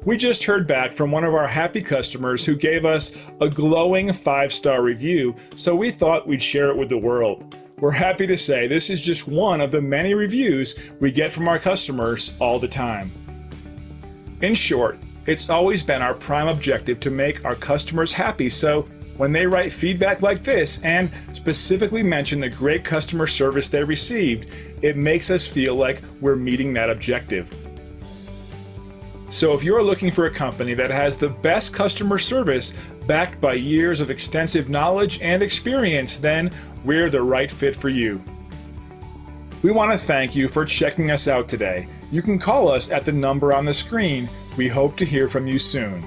We just heard back from one of our happy customers who gave us a glowing 5-star review, so we thought we'd share it with the world. We're happy to say this is just one of the many reviews we get from our customers all the time. In short, it's always been our prime objective to make our customers happy, so when they write feedback like this and specifically mention the great customer service they received, it makes us feel like we're meeting that objective. So if you're looking for a company that has the best customer service backed by years of extensive knowledge and experience, then we're the right fit for you. We want to thank you for checking us out today. You can call us at the number on the screen. We hope to hear from you soon.